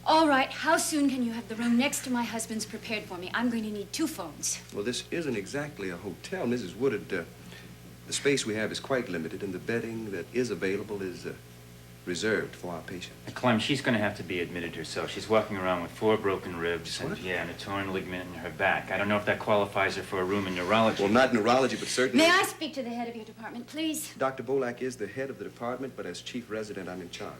All right, how soon can you have the room next to my husband's prepared for me? I'm going to need 2 phones. Well, this isn't exactly a hotel, Mrs. Woodard. The space we have is quite limited, and the bedding that is available is reserved for our patients. Clem, she's going to have to be admitted herself. She's walking around with 4 broken ribs and, and a torn ligament in her back. I don't know if that qualifies her for a room in neurology. Well, not neurology, but certainly... May I speak to the head of your department, please? Dr. Bolak is the head of the department, but as chief resident, I'm in charge.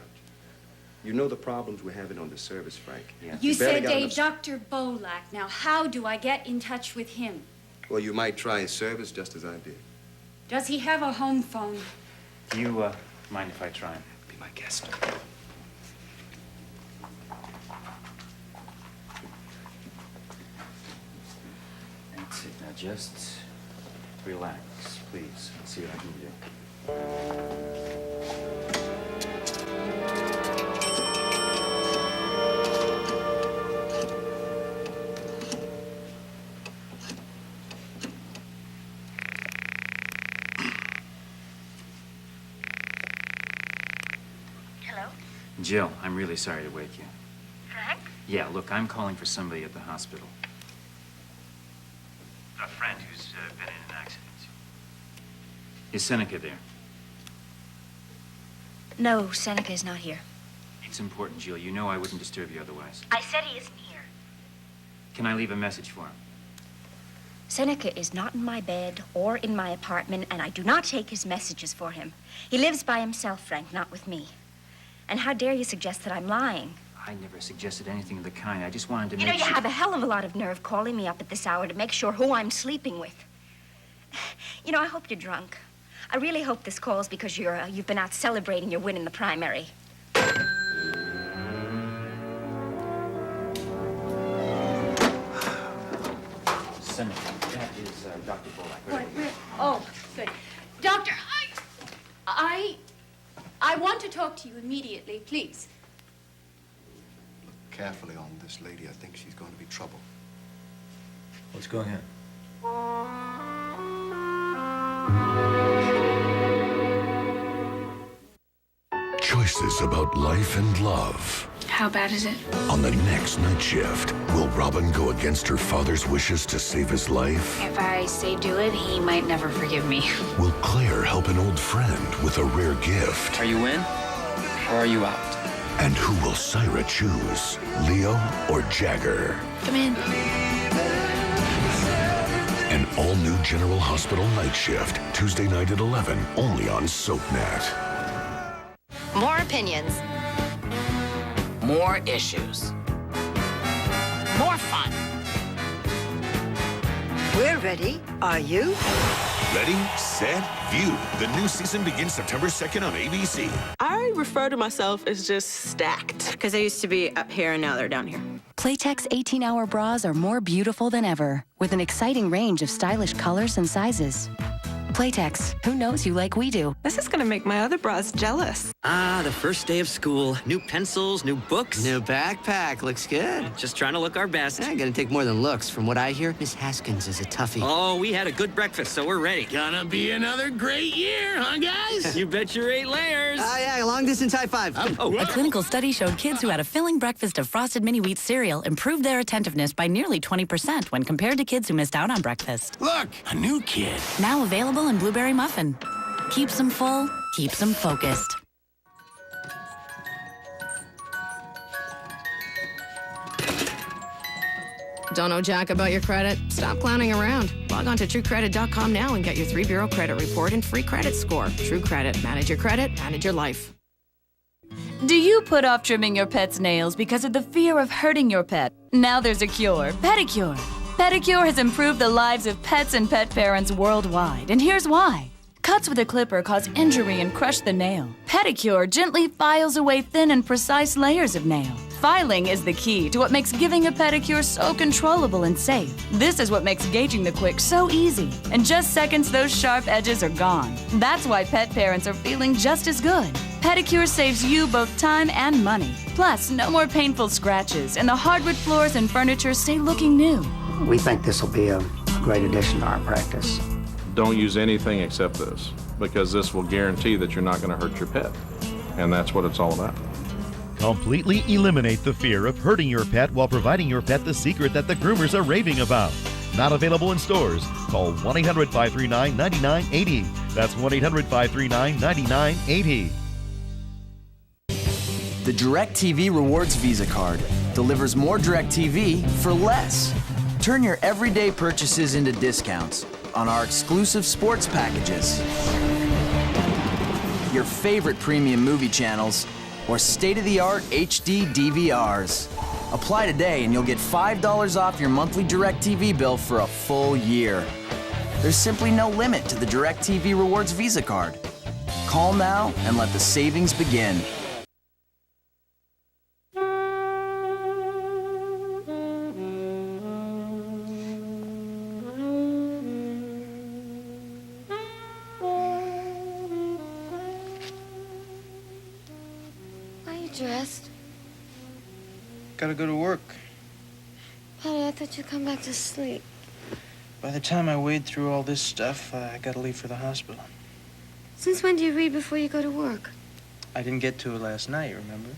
You know the problems we're having on the service, Frank. Yeah. You said Dr. Bolak. Now, how do I get in touch with him? Well, you might try his service just as I did. Does he have a home phone? Do you mind if I try him? Be my guest. That's it. Now just relax, please. Let's see what I can do. Jill, I'm really sorry to wake you. Frank? Yeah, look, I'm calling for somebody at the hospital. A friend who's been in an accident. Is Seneca there? No, Seneca is not here. It's important, Jill. You know I wouldn't disturb you otherwise. I said he isn't here. Can I leave a message for him? Seneca is not in my bed or in my apartment, and I do not take his messages for him. He lives by himself, Frank, not with me. And how dare you suggest that I'm lying? I never suggested anything of the kind. I just wanted to You make know, you sure... have a hell of a lot of nerve calling me up at this hour to make sure who I'm sleeping with. You know, I hope you're drunk. I really hope this call's because you've been out celebrating your win in the primary. Seneca, that is Dr. Bolak. What? Oh, good. Doctor, I want to talk to you immediately, please. Carefully on this lady. I think she's going to be trouble. What's going on? Choices about life and love. How bad is it? On the next night shift, will Robin go against her father's wishes to save his life? If I say do it, he might never forgive me. Will Claire help an old friend with a rare gift? Are you in or are you out? And who will Syra choose, Leo or Jagger? Come in. An all-new General Hospital night shift, Tuesday night at 11, only on SoapNet. More opinions. More issues. More fun. We're ready. Are you? Ready, set, view. The new season begins September 2nd on ABC. I refer to myself as just stacked. Because they used to be up here and now they're down here. Playtex 18-hour bras are more beautiful than ever, with an exciting range of stylish colors and sizes. Playtex, who knows you like we do? This is gonna make my other bras jealous. Ah, the first day of school. New pencils, new books. New backpack. Looks good. Just trying to look our best. Yeah, gonna take more than looks. From what I hear, Miss Haskins is a toughie. Oh, we had a good breakfast, so we're ready. Gonna be another great year, huh, guys? You bet your 8 layers. Yeah, long distance high five. A clinical study showed kids who had a filling breakfast of Frosted Mini Wheat cereal improved their attentiveness by nearly 20% when compared to kids who missed out on breakfast. Look, a new kid. Now available in Blueberry Muffin. Keeps them full, keeps them focused. Don't know jack about your credit? Stop clowning around. Log on to TrueCredit.com now and get your 3-bureau credit report and free credit score. True Credit. Manage your credit, manage your life. Do you put off trimming your pet's nails because of the fear of hurting your pet? Now there's a cure, Pedicure. Pedicure has improved the lives of pets and pet parents worldwide, and here's why. Cuts with a clipper cause injury and crush the nail. Pedicure gently files away thin and precise layers of nail, Filing is the key to what makes giving a pedicure so controllable and safe. This is what makes gauging the quick so easy. In just seconds, those sharp edges are gone. That's why pet parents are feeling just as good. Pedicure saves you both time and money. Plus, no more painful scratches, and the hardwood floors and furniture stay looking new. We think this will be a great addition to our practice. Don't use anything except this, because this will guarantee that you're not going to hurt your pet. And that's what it's all about. Completely eliminate the fear of hurting your pet while providing your pet the secret that the groomers are raving about. Not available in stores. Call 1-800-539-9980. That's 1-800-539-9980. The DirecTV Rewards Visa Card delivers more DirecTV for less. Turn your everyday purchases into discounts on our exclusive sports packages, your favorite premium movie channels, or state-of-the-art HD DVRs. Apply today and you'll get $5 off your monthly DirecTV bill for a full year. There's simply no limit to the DirecTV Rewards Visa Card. Call now and let the savings begin. Dressed? Gotta go to work. Patty, I thought you'd come back to sleep. By the time I wade through all this stuff, I gotta leave for the hospital. Since when do you read before you go to work? I didn't get to it last night, remember?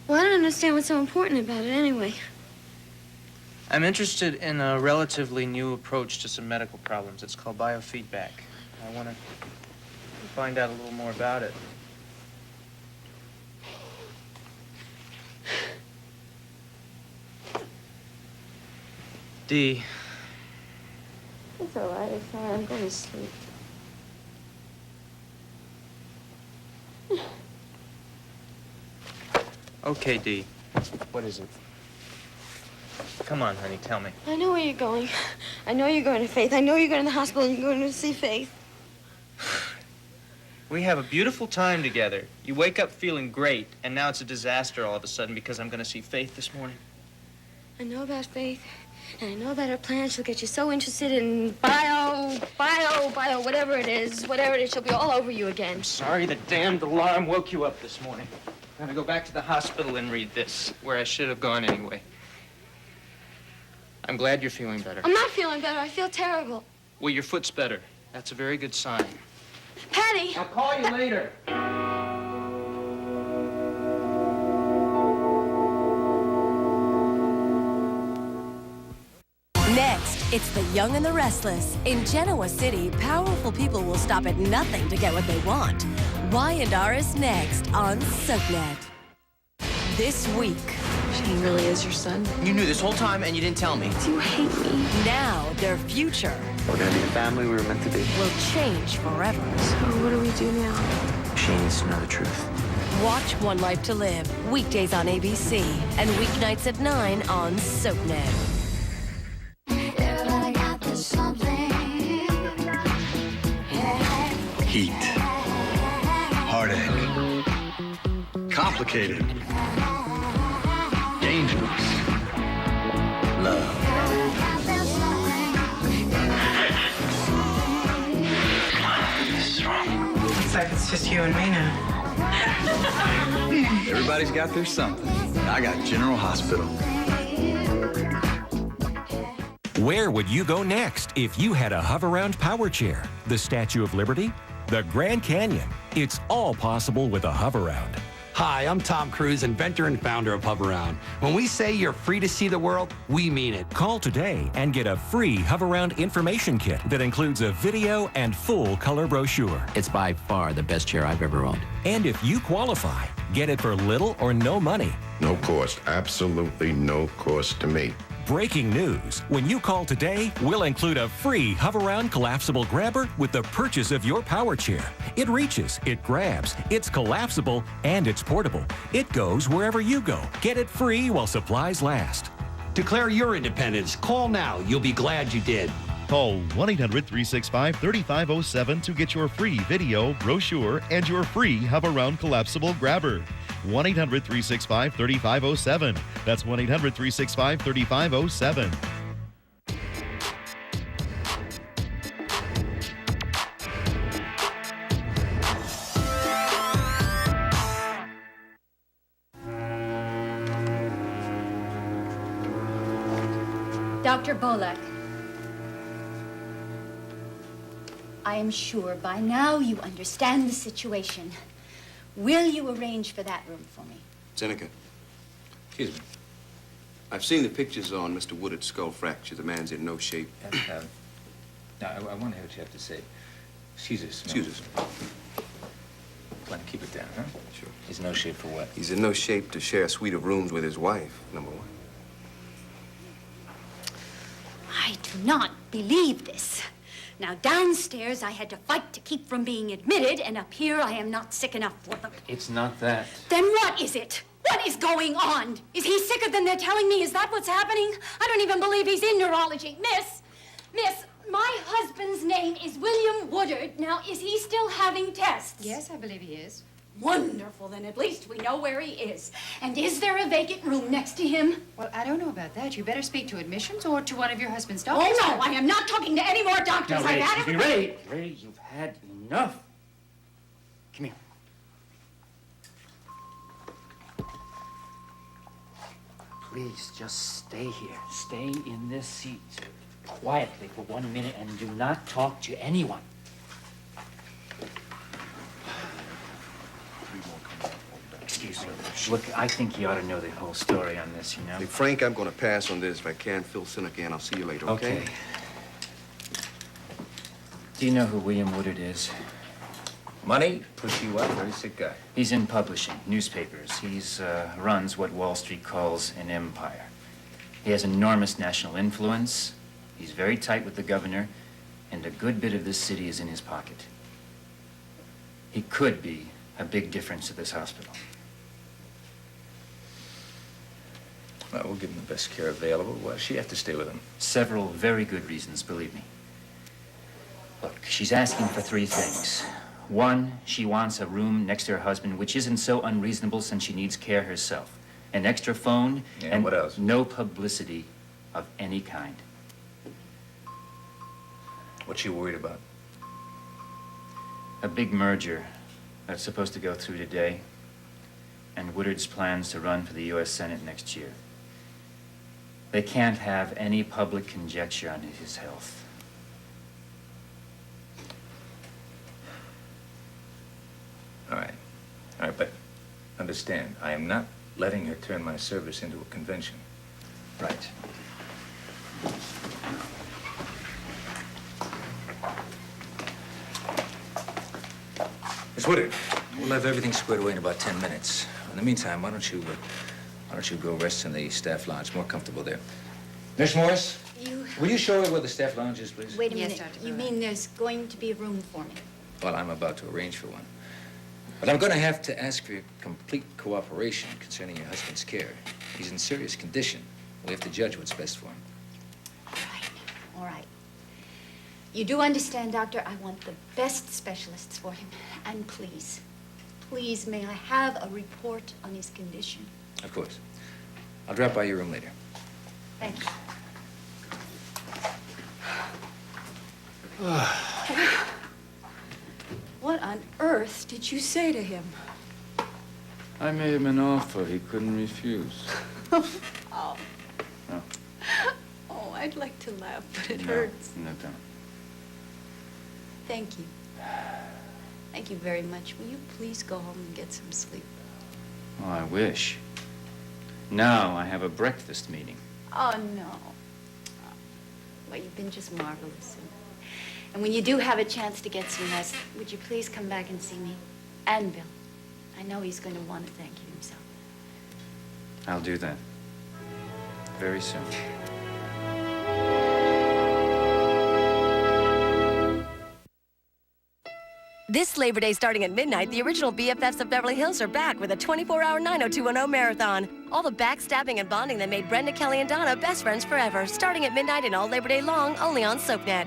Well, I don't understand what's so important about it anyway. I'm interested in a relatively new approach to some medical problems. It's called biofeedback. I want to find out a little more about it. Dee. It's all right. It's all right. I'm going to sleep. Okay, Dee. What is it? Come on, honey, tell me. I know where you're going. I know you're going to Faith. I know you're going to the hospital and you're going to see Faith. We have a beautiful time together. You wake up feeling great, and now it's a disaster all of a sudden because I'm going to see Faith this morning. I know about Faith. And I know about her plan. She'll get you so interested in bio, whatever it is. She'll be all over you again. I'm sorry the damned alarm woke you up this morning. I'm gonna go back to the hospital and read this, where I should have gone anyway. I'm glad you're feeling better. I'm not feeling better. I feel terrible. Well, your foot's better. That's a very good sign. Patty! I'll call you later. Next, it's the young and the restless. In Genoa City, powerful people will stop at nothing to get what they want. Y&R is next on SoapNet. This week. Shane really is your son? You knew this whole time and you didn't tell me. Do you hate me? Now, their future We're gonna be the family we were meant to be. will change forever. So what do we do now? Shane needs to know the truth. Watch One Life to Live, weekdays on ABC and weeknights at 9 on SoapNet. Heat. Heartache. Complicated. Dangerous. Love. This is wrong. Looks like it's just you and me now. Everybody's got their something. I got General Hospital. Where would you go next if you had a hover-round power chair? The Statue of Liberty? The Grand Canyon? It's all possible with a hover-round. Hi, I'm Tom Cruise, inventor and founder of Hover-Round. When we say you're free to see the world, we mean it. Call today and get a free Hover-Round information kit that includes a video and full color brochure. It's by far the best chair I've ever owned. And if you qualify, get it for little or no money. No cost, absolutely no cost to me. Breaking news. When you call today, we'll include a free Hover-Round collapsible grabber with the purchase of your power chair. It reaches, it grabs, it's collapsible, and it's portable. It goes wherever you go. Get it free while supplies last. Declare your independence. Call now. You'll be glad you did. Call 1-800-365-3507 to get your free video, brochure, and your free Hover-Round collapsible grabber. 1-800-365-3507. That's 1-800-365-3507. Dr. Bolek, I am sure by now you understand the situation. Will you arrange for that room for me? Seneca. Excuse me. I've seen the pictures on Mr. Woodard's skull fracture. The man's in no shape. Now, I want to hear what you have to say. Excuse us. Excuse us. Glenn, keep it down, huh? Sure. He's in no shape for what? He's in no shape to share a suite of rooms with his wife, number one. I do not believe this. Now, downstairs, I had to fight to keep from being admitted, and up here, I am not sick enough for them. It's not that. Then what is it? What is going on? Is he sicker than they're telling me? Is that what's happening? I don't even believe he's in neurology. Miss, my husband's name is William Woodard. Now, is he still having tests? Yes, I believe he is. Wonderful, then at least we know where he is. And is there a vacant room next to him? Well, I don't know about that. You better speak to admissions or to one of your husband's doctors. Oh, no, I am not talking to any more doctors. Now, Ray, I've had excuse me, Ray, you've had enough. Come here. Please, just stay here. Stay in this seat quietly for 1 minute and do not talk to anyone. Excuse me. Look, I think you ought to know the whole story on this, you know? Hey, Frank, I'm going to pass on this if I can. Phil Seneca, and I'll see you later, okay? Do you know who William Woodard is? Money, push you up, very sick guy. He's in publishing, newspapers. He's runs what Wall Street calls an empire. He has enormous national influence. He's very tight with the governor, and a good bit of this city is in his pocket. He could be a big difference to this hospital. Well, we'll give him the best care available. Why does she have to stay with him? Several very good reasons, believe me. Look, she's asking for 3 things. 1, she wants a room next to her husband, which isn't so unreasonable since she needs care herself. An extra phone, and what else? No publicity of any kind. What's she worried about? A big merger that's supposed to go through today, and Woodard's plans to run for the U.S. Senate next year. They can't have any public conjecture on his health. All right, but understand, I am not letting her turn my service into a convention. Right. Miss Woodard, we'll have everything squared away in about 10 minutes. In the meantime, why don't you go rest in the staff lounge? More comfortable there. Nurse Morris, will you show her where the staff lounge is, please? Wait a minute. You mean there's going to be a room for me? Well, I'm about to arrange for one. But I'm going to have to ask for your complete cooperation concerning your husband's care. He's in serious condition. We have to judge what's best for him. All right. You do understand, Doctor, I want the best specialists for him. And please, please, may I have a report on his condition? Of course. I'll drop by your room later. Thank you. What on earth did you say to him? I made him an offer he couldn't refuse. Oh. No. Oh, I'd like to laugh, but it No. hurts. No, don't. Thank you. Thank you very much. Will you please go home and get some sleep? Oh, I wish. Now I have a breakfast meeting. Oh, no. Well, you've been just marvelous. And when you do have a chance to get some rest, would you please come back and see me? And Bill. I know he's going to want to thank you himself. I'll do that. Very soon. This Labor Day starting at midnight, the original BFFs of Beverly Hills are back with a 24-hour 90210 marathon. All the backstabbing and bonding that made Brenda, Kelly, and Donna best friends forever, starting at midnight and all Labor Day long, only on SoapNet.